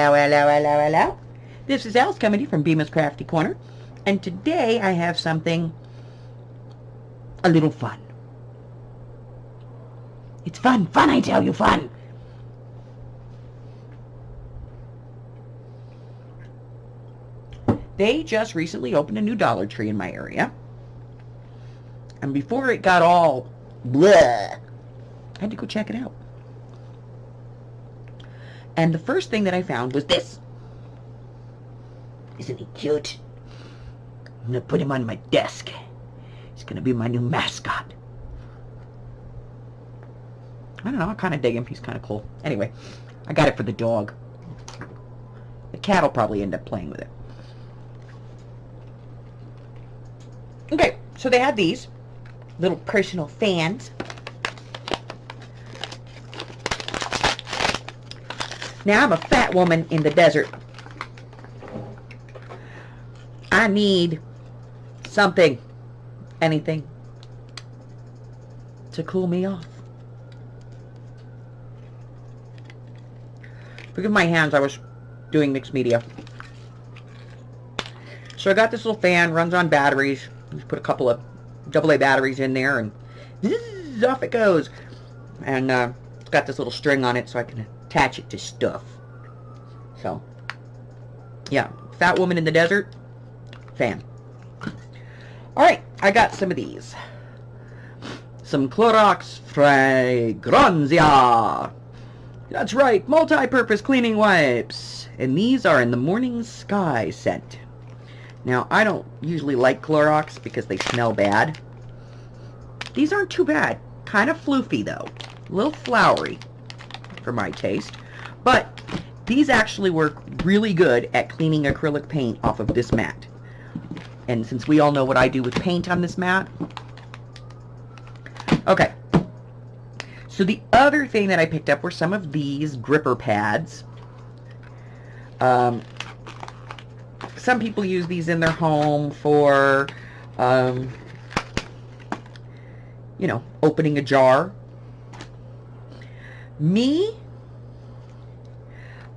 hello, hello, hello, hello. This is Alice coming to you from Bemis Crafty Corner, and today I have something a little fun. It's fun, I tell you, fun. They just recently opened a new Dollar Tree in my area, and before it got all bleh, I had to go check it out. And the first thing that I found was this. Isn't he cute? I'm going to put him on my desk. He's going to be my new mascot. I don't know, I kind of dig him. He's kind of cool. Anyway, I got it for the dog. The cat will probably end up playing with it. Okay, so they had these little personal fans. Now, I'm a fat woman in the desert. I need something, anything, to cool me off. Forgive my hands, I was doing mixed media. So I got this little fan, runs on batteries. Just put a couple of AA batteries in there, and zzz, off it goes. And it's got this little string on it so I can attach it to stuff. So, yeah, fat woman in the desert, fan. Alright, I got some of these. Some Clorox Fragranza. That's right, multi-purpose cleaning wipes. And these are in the Morning Sky scent. Now, I don't usually like Clorox because they smell bad. These aren't too bad. Kind of floofy, though. A little flowery for my taste. But these actually work really good at cleaning acrylic paint off of this mat. And since we all know what I do with paint on this mat. Okay. So the other thing that I picked up were some of these gripper pads. Some people use these in their home for, you know, opening a jar. Me,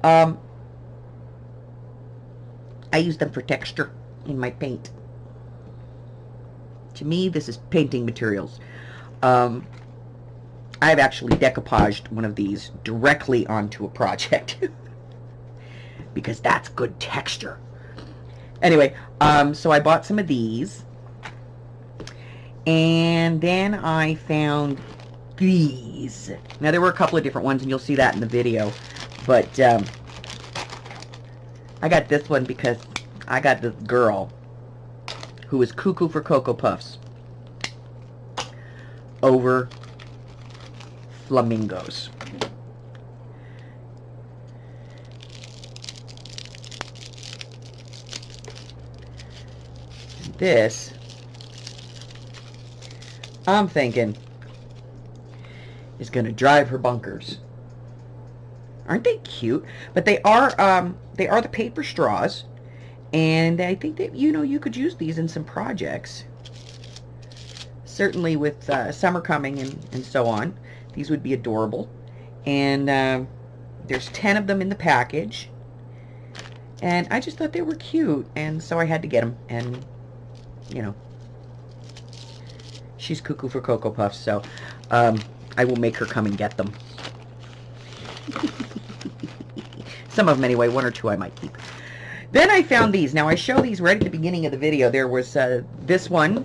I use them for texture in my paint. To me, this is painting materials. I've actually decoupaged one of these directly onto a project because that's good texture. Anyway, so I bought some of these, and then I found these. Now, there were a couple of different ones, and you'll see that in the video, but I got this one because I got this girl who is cuckoo for Cocoa Puffs over flamingos. This, I'm thinking, is going to drive her bunkers. Aren't they cute? But they are the paper straws, and I think that, you know, you could use these in some projects. Certainly with summer coming and so on, these would be adorable. And there's 10 of them in the package, and I just thought they were cute, and so I had to get them. And you know, she's cuckoo for Cocoa Puffs, so I will make her come and get them. Some of them anyway, one or two I might keep. Then I found these. Now, I show these right at the beginning of the video. There was this one,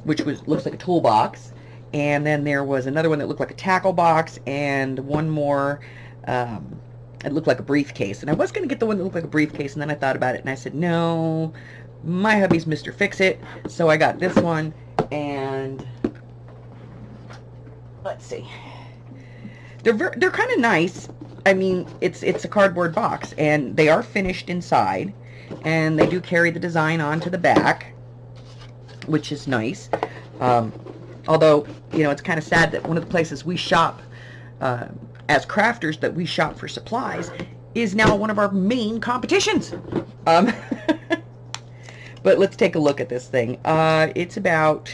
which looks like a toolbox, and then there was another one that looked like a tackle box, and one more, it looked like a briefcase. And I was going to get the one that looked like a briefcase, and then I thought about it, and I said, no, my hubby's Mr. Fix-It, so I got this one, and let's see. They're kind of nice. I mean, it's a cardboard box, and they are finished inside, and they do carry the design onto the back, which is nice. Although, you know, it's kind of sad that one of the places we shop as crafters, that we shop for supplies, is now one of our main competitions. But let's take a look at this thing. It's about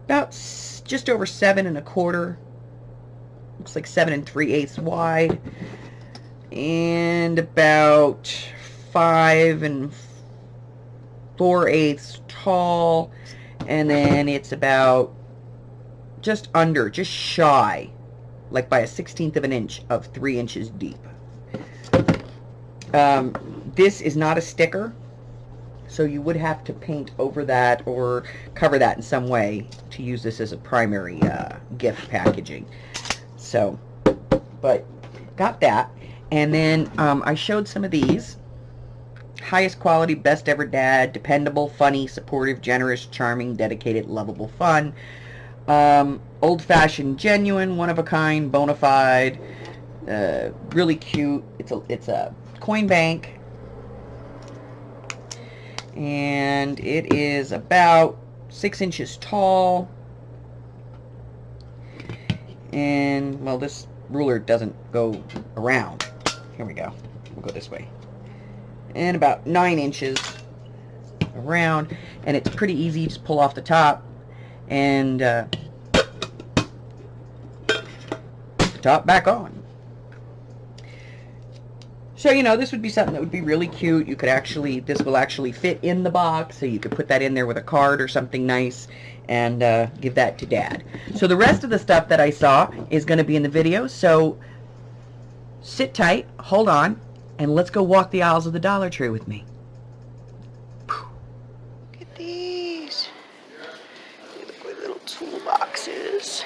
just over 7 1/4. Looks like 7 3/8 wide. and about 5 4/8 tall, and then it's about just shy, like by a 1/16 of an inch of 3 inches deep. This is not a sticker, so you would have to paint over that or cover that in some way to use this as a primary gift packaging. So, but got that. And then I showed some of these. Highest quality, best ever dad, dependable, funny, supportive, generous, charming, dedicated, lovable, fun. Old-fashioned, genuine, one-of-a-kind, bona fide, really cute. It's a coin bank, and it is about 6 inches tall. And, well, this ruler doesn't go around. Here we go. We'll go this way. And about 9 inches around, and it's pretty easy. You just pull off the top and put the top back on. So, you know, this would be something that would be really cute. You could actually, this will actually fit in the box, so you could put that in there with a card or something nice and give that to Dad. So the rest of the stuff that I saw is going to be in the video, so sit tight, hold on, and let's go walk the aisles of the Dollar Tree with me. Look at these. They look like little toolboxes,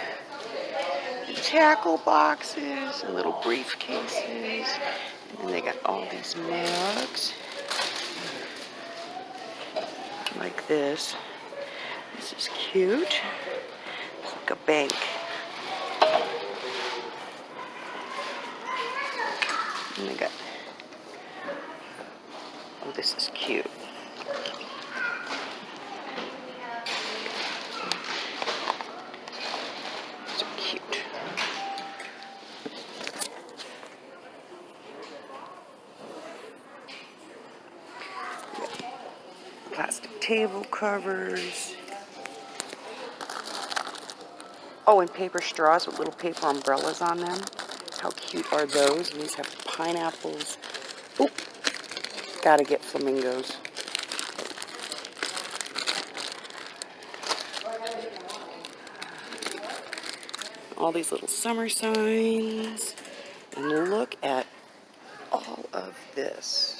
tackle boxes, and little briefcases. And then they got all these mugs like this. This is cute. It's like a bank. And they got, oh, this is cute. These are cute. Plastic table covers. Oh, and paper straws with little paper umbrellas on them. How cute are those? And these have pineapples. Oop, gotta get flamingos. All these little summer signs. And look at all of this.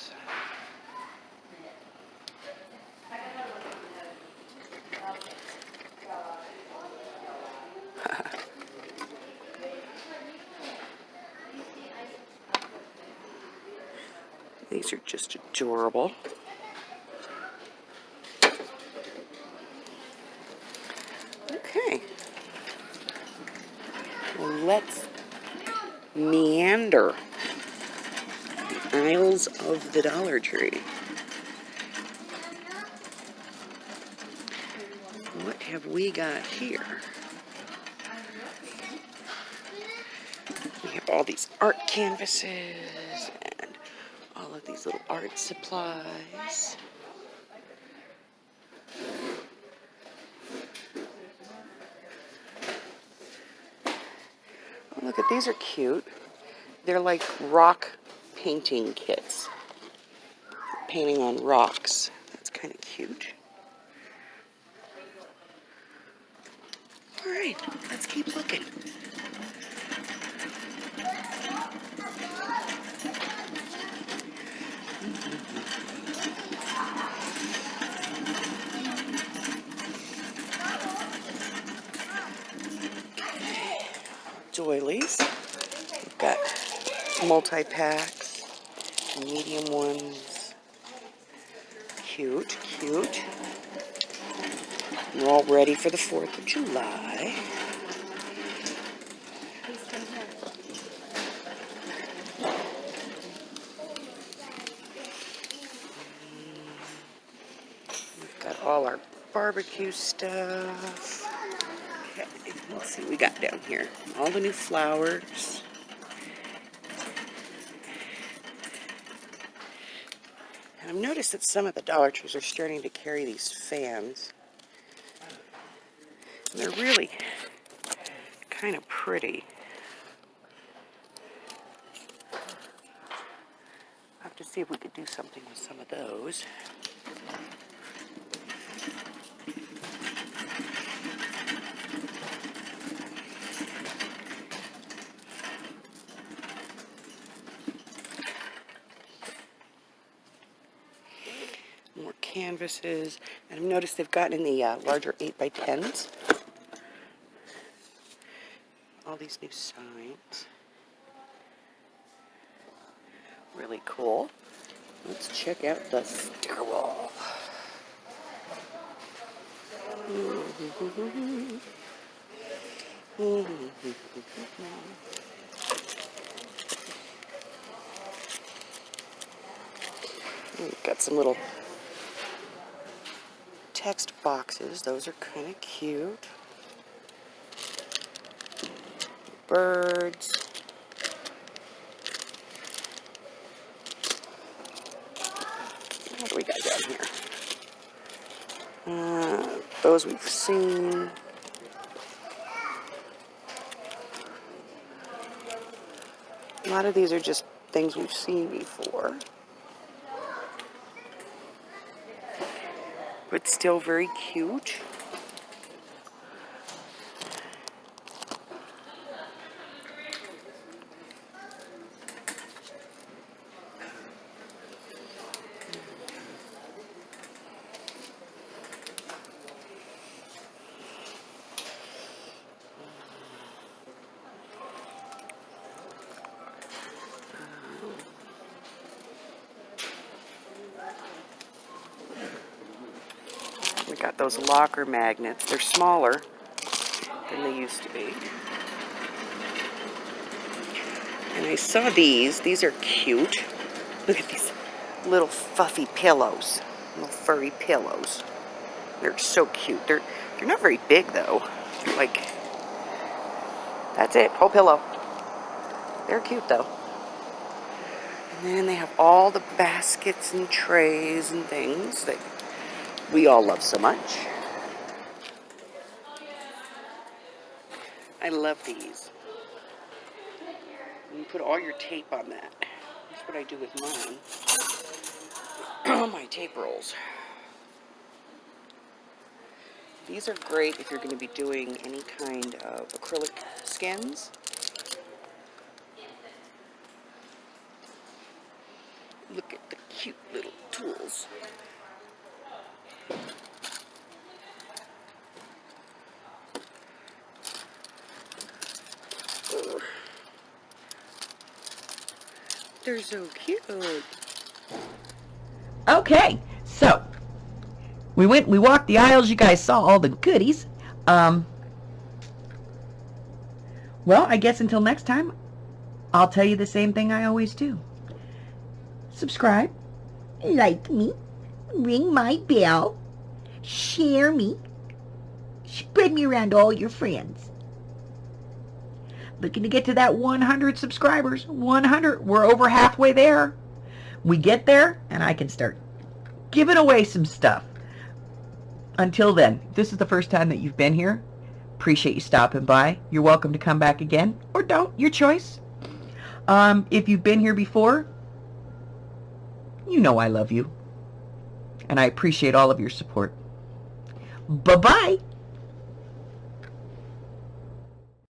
These are just adorable. Okay. Well, let's meander the aisles of the Dollar Tree. What have we got here? We have all these art canvases and all of these little art supplies. Oh, look at these, are cute. They're like rock painting kits. Painting on rocks. That's kind of cute. All right, let's keep looking. Doilies. We've got multi-packs, medium ones. Cute, cute. We're all ready for the 4th of July. We've got all our barbecue stuff. Okay, let's see what we got down here. All the new flowers. And I've noticed that some of the Dollar Trees are starting to carry these fans. And they're really kind of pretty. to see if we could do something with some of those. More canvases. And I've noticed they've gotten in the larger 8x10s. All these new signs. Really cool. Let's check out the sticker wall. We've got some little text boxes. Those are kind of cute. Birds. What do we got down here? Those we've seen. A lot of these are just things we've seen before. But still very cute. We got those locker magnets. They're smaller than they used to be. And I saw these. These are cute. Look at these little fluffy pillows. Little furry pillows. They're so cute. They're not very big though. Like, that's it. Whole pillow. They're cute though. And then they have all the baskets and trays and things that we all love so much. I love these. You put all your tape on that. That's what I do with mine. All my tape rolls. These are great if you're going to be doing any kind of acrylic skins. Look at the cute little tools. They're so cute. Okay, so we walked the aisles. You guys saw all the goodies. Well, I guess until next time, I'll tell you the same thing I always do. Subscribe, like me, ring my bell, share me, spread me around to all your friends. Looking to get to that 100 subscribers. 100. We're over halfway there. We get there, and I can start giving away some stuff. Until then, if this is the first time that you've been here, appreciate you stopping by. You're welcome to come back again, or don't. Your choice. If you've been here before, you know I love you. And I appreciate all of your support. Bye-bye.